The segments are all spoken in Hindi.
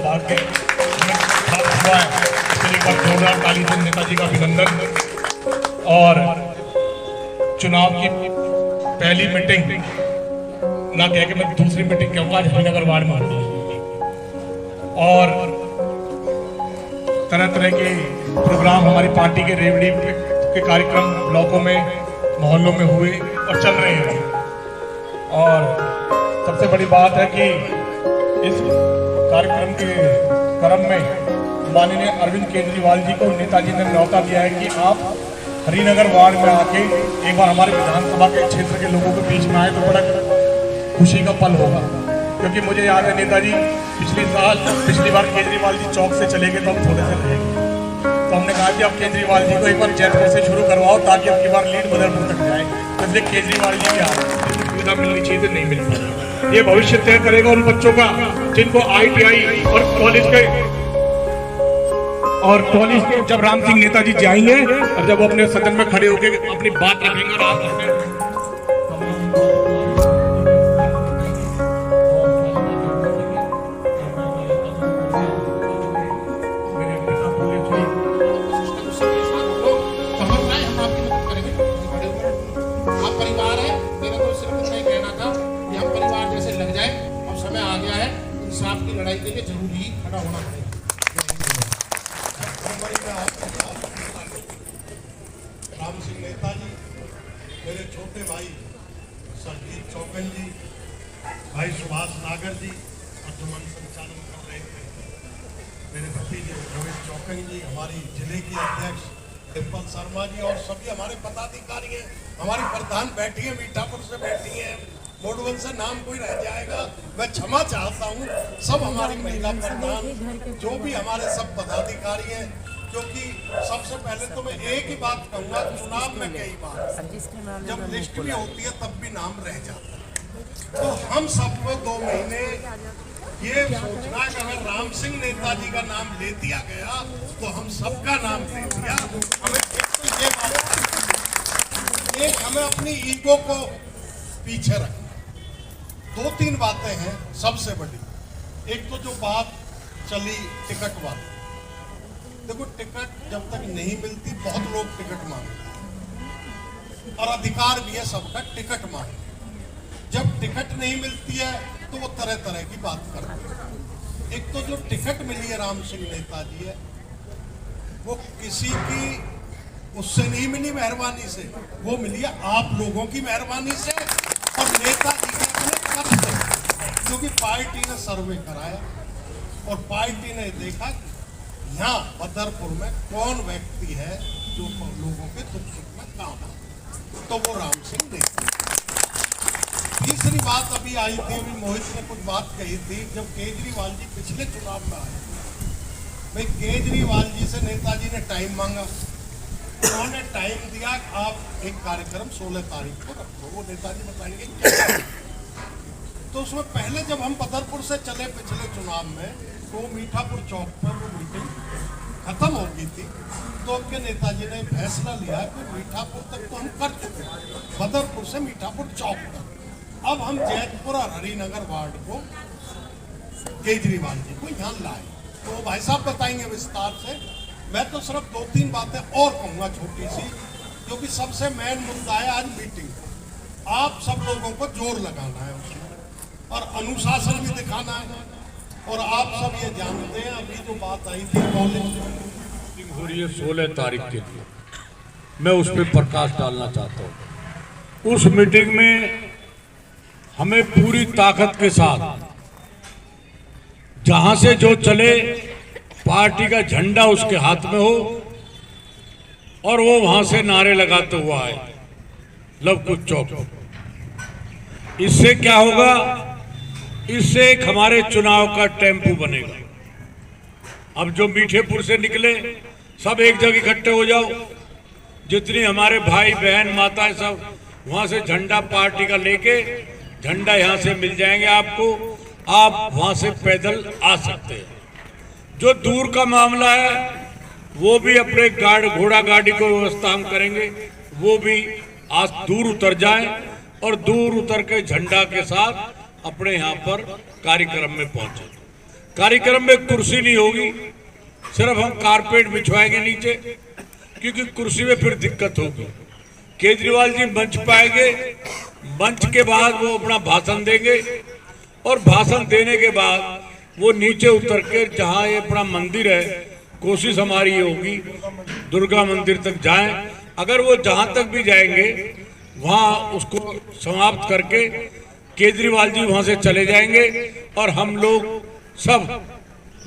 सौभाग्य प्राप्त हुआ है। इसलिए एक बार जोरदार ताली से नेताजी का अभिनंदन। और चुनाव की पहली मीटिंग ना कह के मैं दूसरी मीटिंग कहूँगा, आज हरिनगर वार्ड में होगी और तरह तरह के प्रोग्राम हमारी पार्टी के रेवड़ी के कार्यक्रम ब्लॉकों में मोहल्लों में हुए और चल रहे हैं। और सबसे बड़ी बात है कि इस कार्यक्रम के क्रम में माननीय अरविंद केजरीवाल जी को नेताजी ने न्यौता दिया है कि आप हरिनगर वार्ड में आके एक बार हमारे विधानसभा के क्षेत्र के लोगों के बीच में आए तो बड़ा खुशी का पल होगा। क्योंकि मुझे याद है नेताजी पिछली बार केजरीवाल जी चौक से चले गए तो हम थोड़े से रहे, तो हमने कहा कि आप केजरीवाल जी को एक बार जयपुर से शुरू करवाओ ताकि अब की बार लीड बदरपुर तक जाए। तो इसलिए केजरीवाल जी की सुविधा मिलनी चाहिए, नहीं मिल पाती। ये भविष्य तय करेगा उन बच्चों का जिनको ITI और कॉलेज के जब राम सिंह नेताजी जाएंगे और जब वो अपने सदन में खड़े होकर अपनी बात रखेंगे और आप की लड़ाई के लिए जरूरी ही खड़ा होना पड़ेगा। राम सिंह नेताजी, मेरे छोटे भाई सरजीत चौकन जी, भाई सुभाष नागर जी वर्तमान संचालन कर रहे थे, मेरे भतीजे रमेश चौकन जी, हमारी जिले की अध्यक्ष डिम्पल शर्मा जी और सभी हमारे पदाधिकारी हैं। हमारी प्रधान बैठी है, मीठापुर से बैठी है, मोडवन से नाम कोई रह जाएगा मैं क्षमा चाहता हूँ। सब हमारी महिला प्रधान जो भी हमारे सब पदाधिकारी हैं, क्योंकि सबसे पहले तो मैं एक ही बात कहूँगा, चुनाव में कई बार जब लिस्ट भी होती है तब भी नाम रह जाता है। तो हम सबको 2 महीने ये सोचना कि अगर राम सिंह नेताजी का नाम ले दिया गया तो हम सबका नाम ले दिया। हमें एक तो ये बात, एक हमें अपनी ईगो को पीछे रखना। 2-3 बातें हैं सबसे बड़ी। एक तो जो बात चली टिकट वाली, देखो टिकट जब तक नहीं मिलती बहुत लोग टिकट मांगते और अधिकार भी है सबका टिकट मांगने। जब टिकट नहीं मिलती है तो वो तरह तरह की बात करते हैं। एक तो जो टिकट मिली है राम सिंह नेताजी है वो किसी की उससे नहीं मिली मेहरबानी से, वो मिली है आप लोगों की मेहरबानी से और नेताजी के अपने कब से, क्योंकि पार्टी ने सर्वे कराया और पार्टी ने देखा कि यहाँ बदरपुर में कौन व्यक्ति है जो लोगों के दुख सुख में काम आता, तो वो राम सिंह नेताजी। तीसरी बात अभी आई थी, अभी मोहित ने कुछ बात कही थी, जब केजरीवाल जी पिछले चुनाव में आए, भाई केजरीवाल जी से नेताजी ने टाइम मांगा, उन्होंने टाइम दिया आप एक कार्यक्रम 16 तारीख को रखो, वो नेताजी बताएंगे क्या। तो उसमें पहले जब हम बदरपुर से चले पिछले चुनाव में तो मीठापुर चौक पर वो मीटिंग खत्म हो गई थी, तो उनके नेताजी ने फैसला लिया कि मीठापुर तक तो हम कर चुके, बदरपुर से मीठापुर चौक तक अब हम जैतपुर और हरिनगर वार्ड को केजरीवाल जी को यहाँ लाए। तो भाई साहब बताएंगे विस्तार से। मैं तो सिर्फ 2-3 बातें और कहूँगा छोटी सी, क्योंकि सबसे मेन मुद्दा है आज मीटिंग। आप सब लोगों को जोर लगाना है उसमें और अनुशासन भी दिखाना है। और आप सब ये जानते हैं, अभी जो बात आई थी कॉलेज मीटिंग हो रही है 16 तारीख के लिए, मैं उस पर प्रकाश डालना चाहता हूँ। उस मीटिंग में हमें पूरी ताकत के साथ जहां से जो चले पार्टी का झंडा उसके हाथ में हो और वो वहां से नारे लगाते हुआ आए लवकुश चौक। इससे क्या होगा, इससे एक हमारे चुनाव का टेम्पो बनेगा। अब जो मीठेपुर से निकले सब एक जगह इकट्ठे हो जाओ, जितनी हमारे भाई बहन माताएं सब वहां से झंडा पार्टी का लेके झंडा यहां से मिल जाएंगे आपको, आप वहां से पैदल आ सकते हैं। जो दूर का मामला है वो भी अपने घोड़ा गाड़ी को व्यवस्था हम करेंगे, वो भी आज दूर उतर जाएं और दूर उतर के झंडा के साथ अपने यहाँ पर कार्यक्रम में पहुंचे। कार्यक्रम में कुर्सी नहीं होगी, सिर्फ हम कारपेट बिछवाएंगे नीचे, क्योंकि कुर्सी में फिर दिक्कत होगी। केजरीवाल जी मंच पाएंगे, मंच के बाद वो अपना भाषण देंगे और भाषण देने के बाद वो नीचे उतर के जहाँ ये अपना मंदिर है, कोशिश हमारी होगी दुर्गा मंदिर तक जाएं। अगर वो जहाँ तक भी जाएंगे वहाँ उसको समाप्त करके केजरीवाल जी वहाँ से चले जाएंगे और हम लोग सब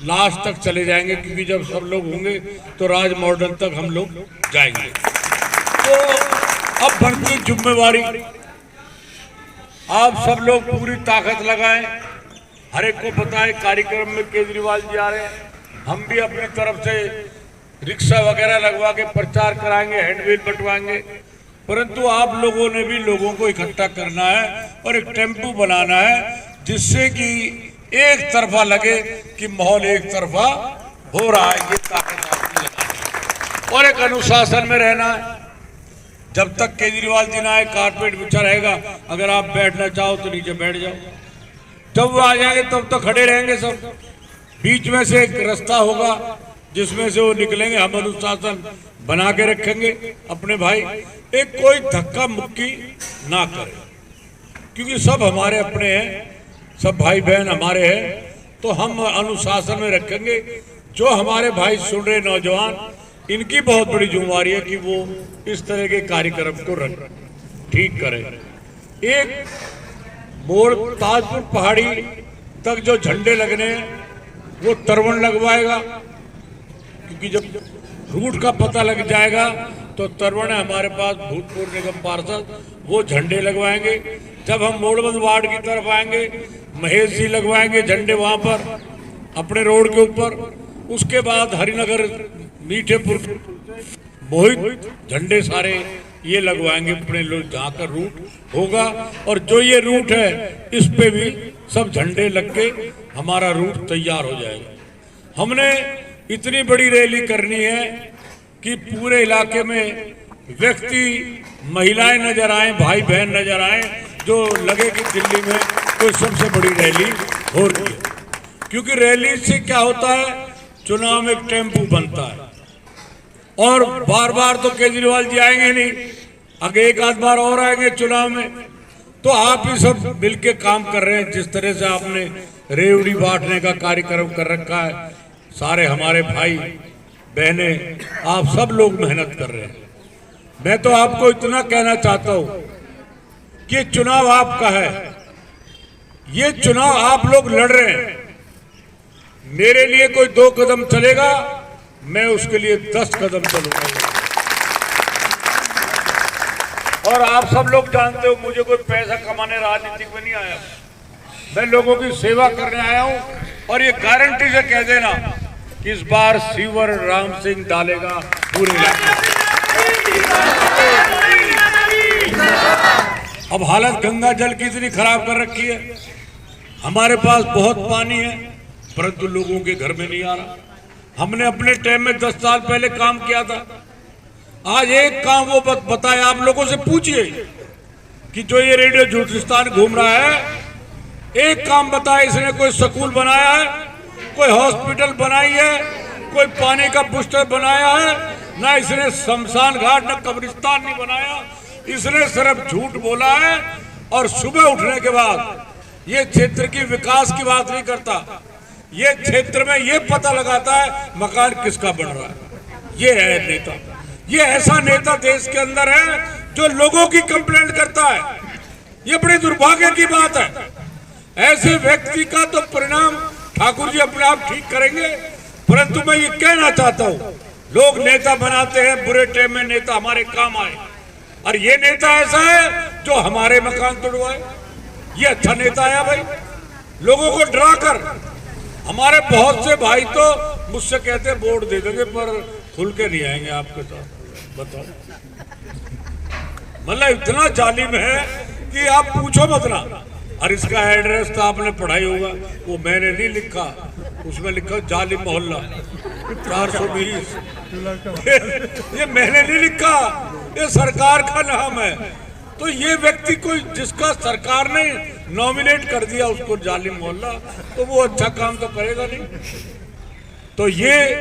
लास्ट तक चले जाएंगे, क्योंकि जब सब लोग होंगे तो राज मॉडल तक हम लोग जाएंगे। तो अब बढ़ती जिम्मेवारी, आप सब लोग पूरी ताकत लगाएं। हर एक को पता है कार्यक्रम में केजरीवाल जी आ रहे हैं, हम भी अपनी तरफ से रिक्शा वगैरह लगवा के प्रचार कराएंगे, हैंडबिल बंटवाएंगे, परंतु आप लोगों ने भी लोगों को इकट्ठा करना है और एक टेम्पो बनाना है जिससे कि एक तरफा लगे कि माहौल एक तरफा हो रहा है। ये ताकत आपकी लगानी और एक अनुशासन में रहना है। जब तक केजरीवाल जी ना आए कारपेट बिछा रहेगा, अगर आप बैठना चाहो तो नीचे बैठ जाओ, जब वो आ जाएंगे तब तो खड़े रहेंगे सब। बीच में से एक रास्ता होगा जिसमें से वो निकलेंगे, हम अनुशासन बना के रखेंगे अपने भाई। एक कोई धक्का मुक्की ना करे, क्योंकि सब हमारे अपने हैं, सब भाई बहन हमारे हैं, तो हम अनुशासन में रखेंगे। जो हमारे भाई सुन रहे नौजवान, इनकी बहुत बड़ी जिम्मेवारी है कि वो इस तरह के कार्यक्रम को ठीक करें। एक मोर ताजपुर पहाड़ी तक जो झंडे लगने हैं वो तरवण लगवाएगा, क्योंकि जब रूट का पता लग जाएगा तो तरवण है हमारे पास भूतपूर्व निगम पार्षद, वो झंडे लगवाएंगे। जब हम मोड़बंद वार्ड की तरफ आएंगे, महेश जी लगवाएंगे झंडे वहां पर अपने रोड के ऊपर। उसके बाद हरिनगर, मीठेपुर, मोहित झंडे सारे ये लगवाएंगे अपने लोग जहाँ का रूट होगा। और जो ये रूट है इस पे भी सब झंडे लग के हमारा रूट तैयार हो जाएगा। हमने इतनी बड़ी रैली करनी है कि पूरे इलाके में व्यक्ति, महिलाएं नजर आए, भाई बहन नजर आए, जो लगे कि दिल्ली में कोई सबसे बड़ी रैली हो रही है। क्योंकि रैली से क्या होता है, चुनाव में एक टेम्पो बनता है और बार बार तो केजरीवाल जी आएंगे नहीं, अगर एक आध बार और आएंगे चुनाव में, तो आप ही सब मिलके काम कर रहे हैं। जिस तरह से आपने रेवड़ी बांटने का कार्यक्रम कर रखा है, सारे हमारे भाई बहने, आप सब लोग मेहनत कर रहे हैं। मैं तो आपको इतना कहना चाहता हूं कि चुनाव आपका है, ये चुनाव आप लोग लड़ रहे हैं। मेरे लिए कोई 2 कदम चलेगा, मैं उसके लिए 10 कदम चलूंगा। और आप सब लोग जानते हो मुझे कोई पैसा कमाने राजनीति में नहीं आया, मैं लोगों की सेवा करने आया हूं। और ये गारंटी से कह देना कि इस बार सीवर राम सिंह डालेगा पूरे इलाके में। अब हालत गंगा जल की इतनी खराब कर रखी है, हमारे पास बहुत पानी है परंतु लोगों के घर में नहीं आ रहा। हमने अपने टाइम में 10 साल पहले काम किया था, आज एक काम वो बताया। आप लोगों से पूछिए कि जो ये रेडियो ज्योतिषस्थान घूम रहा है, एक काम बताया इसने, कोई स्कूल बनाया है, कोई हॉस्पिटल बनाई है, कोई पानी का बूस्टर बनाया है, ना इसने शमशान घाट ना कब्रिस्तान नहीं बनाया। इसने सिर्फ झूठ बोला है और सुबह उठने के बाद ये क्षेत्र की विकास की बात नहीं करता, ये क्षेत्र में ये पता लगाता है मकान किसका बन रहा है। ये है नेता, ये ऐसा नेता देश के अंदर है जो लोगों की कंप्लेंट करता है। ये बड़ी दुर्भाग्य की बात है। ऐसे व्यक्ति का तो परिणाम ठाकुर जी अपने आप ठीक करेंगे, परंतु मैं ये कहना चाहता हूं, लोग नेता बनाते हैं, बुरे टाइम में नेता हमारे काम आए, और ये नेता ऐसा है जो हमारे मकान तोड़वाए। ये अच्छा नेता है भाई, लोगों को डरा कर। हमारे बहुत से भाई तो मुझसे कहते हैं वोट दे देंगे पर खुल के नहीं आएंगे आपके साथ। बताओ, मतलब इतना जालिम है कि आप पूछो मत ना। और इसका एड्रेस तो आपने पढ़ाई होगा, वो मैंने नहीं लिखा, उसमें लिखा जालिम मोहल्ला 420। ये मैंने नहीं लिखा, ये सरकार का नाम है। तो ये व्यक्ति कोई जिसका सरकार ने नॉमिनेट कर दिया उसको जालिम मोहल्ला, तो वो अच्छा काम तो करेगा नहीं। तो ये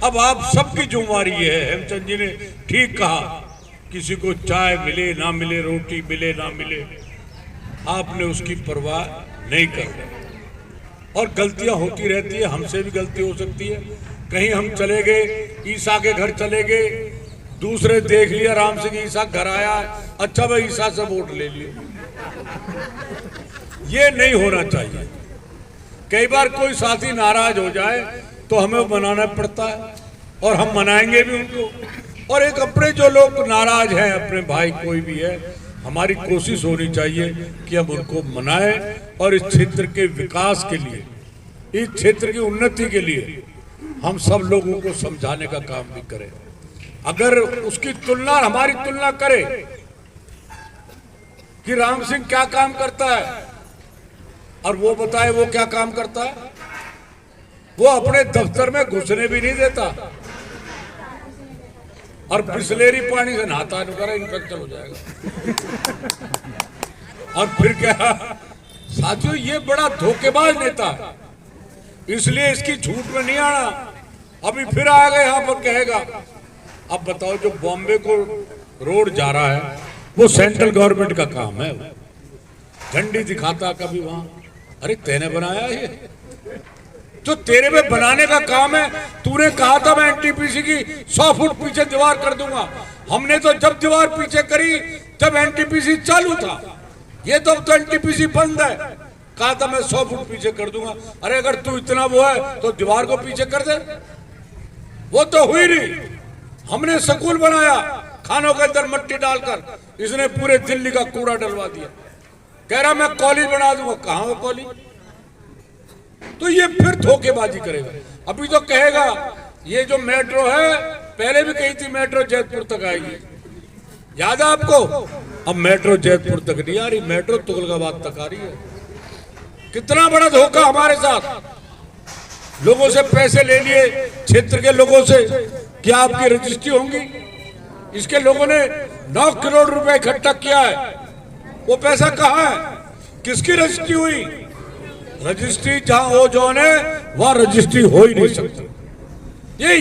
अब आप सबकी जिम्मेवारी है। हेमचंद जी ने ठीक कहा, किसी को चाय मिले ना मिले, रोटी मिले ना मिले, आपने उसकी परवाह नहीं करनी। और गलतियां होती रहती है, हमसे भी गलती हो सकती है। कहीं हम चले गए, ईसा के घर चले गए, दूसरे देख लिया राम सिंह ईसा घर आया, अच्छा भाई ईसा से वोट ले लिए। ये नहीं होना चाहिए। कई बार कोई साथी नाराज हो जाए तो हमें मनाना पड़ता है, और हम मनाएंगे भी उनको। और एक अपने जो लोग नाराज हैं, अपने भाई कोई भी है, हमारी कोशिश होनी चाहिए कि हम उनको मनाएं और इस क्षेत्र के विकास के लिए, इस क्षेत्र की उन्नति के लिए हम सब लोगों को समझाने का काम भी करें। अगर उसकी तुलना, हमारी तुलना करे कि राम सिंह क्या काम करता है और वो बताए वो क्या काम करता है, वो अपने दफ्तर में घुसने भी नहीं देता और बिस्लेरी पानी से नहाता है, इन्फेक्शन हो जाएगा। और फिर क्या साथियों, ये बड़ा धोखेबाज नेता है, इसलिए इसकी झूठ में नहीं आना। अभी फिर आ गए यहाँ पर कहेगा। अब बताओ, जो बॉम्बे को रोड जा रहा है वो सेंट्रल गवर्नमेंट का काम है। झंडी दिखाता कभी वहां, अरे तेने बनाया ये, जो तेरे में बनाने का काम है। तूने कहा था मैं एनटीपीसी की 100 फुट पीछे दीवार कर दूंगा। हमने तो जब दीवार पीछे करी जब एनटीपीसी चालू था, ये तो अब तो एनटीपीसी बंद है। कहा था मैं 100 फुट पीछे कर दूंगा। अरे अगर तू इतना वो है तो दीवार को पीछे कर दे। वो तो हुई नहीं। हमने स्कूल बनाया खानों के अंदर मट्टी डालकर, इसने पूरे दिल्ली का कूड़ा डलवा दिया। कह रहा मैं कॉलेज बना दूंगा। कहां वो कॉलेज? तो ये फिर धोखेबाजी करेगा। अभी तो कहेगा ये जो मेट्रो है, पहले भी कही थी मेट्रो जयपुर तक आएगी, याद है आपको? अब मेट्रो जयपुर तक नहीं आ रही, मेट्रो तुगलकाबाद तक आ रही है। कितना बड़ा धोखा हमारे साथ। लोगों से पैसे ले लिए, क्षेत्र के लोगों से, क्या आपकी रजिस्ट्री होंगी? इसके लोगों ने 9 करोड़ रुपए इकट्ठा किया है। वो पैसा कहां है? किसकी रजिस्ट्री हुई? रजिस्ट्री जहां हो जॉन है वहां रजिस्ट्री हो ही नहीं सकती।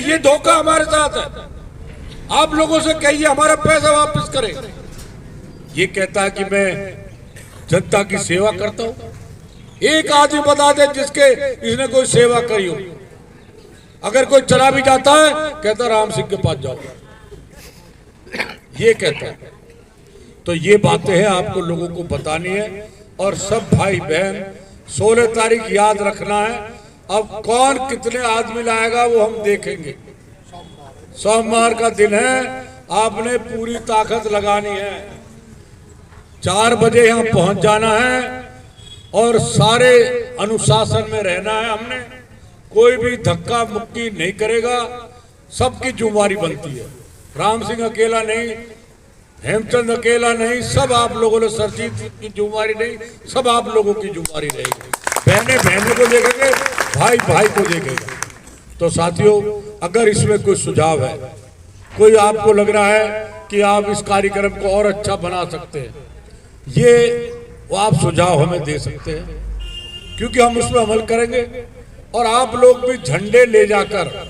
ये धोखा हमारे साथ है। आप लोगों से कहिए हमारा पैसा वापस करें। ये कहता है कि मैं जनता की सेवा करता हूं। एक आदमी बता दे जिसके इसने कोई सेवा करी हो। अगर कोई चला भी जाता है कहता राम सिंह के पास जाओ, ये कहता है। तो ये बातें हैं आपको लोगों को बतानी है। और सब भाई बहन 16 तारीख याद रखना है। अब कौन कितने आदमी लाएगा वो हम देखेंगे। सोमवार का दिन है, आपने पूरी ताकत लगानी है। 4 बजे यहाँ पहुंच जाना है और सारे अनुशासन में रहना है। हमने कोई भी धक्का मुक्की नहीं करेगा, सबकी जिम्मेवारी बनती है। राम सिंह अकेला नहीं, हेमचंद अकेला नहीं, सब आप लोगों ने, सरजीत की जिम्मेवारी नहीं, सब आप लोगों की जिम्मेवारी रहेगी। बहनें बहनों को देखेंगे, भाई भाई को देखेगा। तो साथियों, अगर इसमें कोई सुझाव है, कोई आपको लग रहा है कि आप इस कार्यक्रम को और अच्छा बना सकते हैं, ये वो आप सुझाव हमें दे सकते हैं, क्योंकि हम उस पर अमल करेंगे। और आप लोग भी झंडे ले जाकर,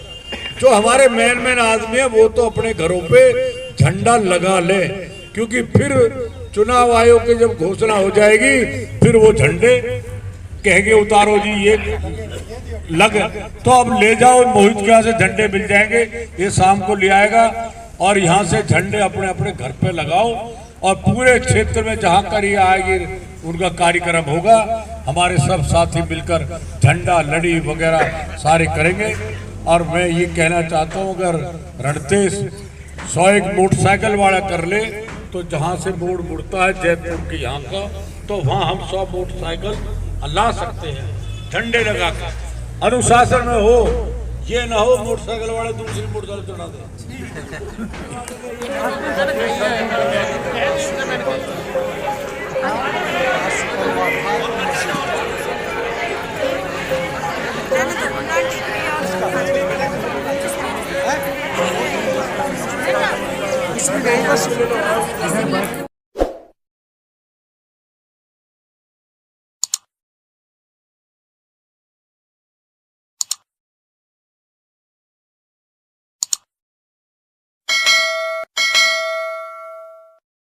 जो हमारे मेन आदमी है वो तो अपने घरों पे झंडा लगा ले, क्योंकि फिर चुनाव आयोग की जब घोषणा हो जाएगी फिर वो झंडे कहेंगे उतारो जी ये लग। तो अब ले जाओ, मोहित के यहाँ से झंडे मिल जाएंगे, ये शाम को ले आएगा और यहाँ से झंडे अपने अपने घर पे लगाओ। और पूरे क्षेत्र में जहाँ कर ये आएगी उनका कार्यक्रम होगा। हमारे सब साथी मिलकर झंडा लड़ी वगैरह सारे करेंगे। और मैं ये कहना चाहता हूँ, अगर रणतेश 101 मोटरसाइकिल वाला कर ले तो जहाँ से मोड़ मुड़ता है जयपुर के यहाँ का, तो वहाँ हम 100 मोटरसाइकिल ला सकते हैं झंडे लगा कर। अनुशासन में हो, ये ना हो मोटरसाइकिल वाले दूसरी मोटरसाइकिल चढ़ा दे। इसमें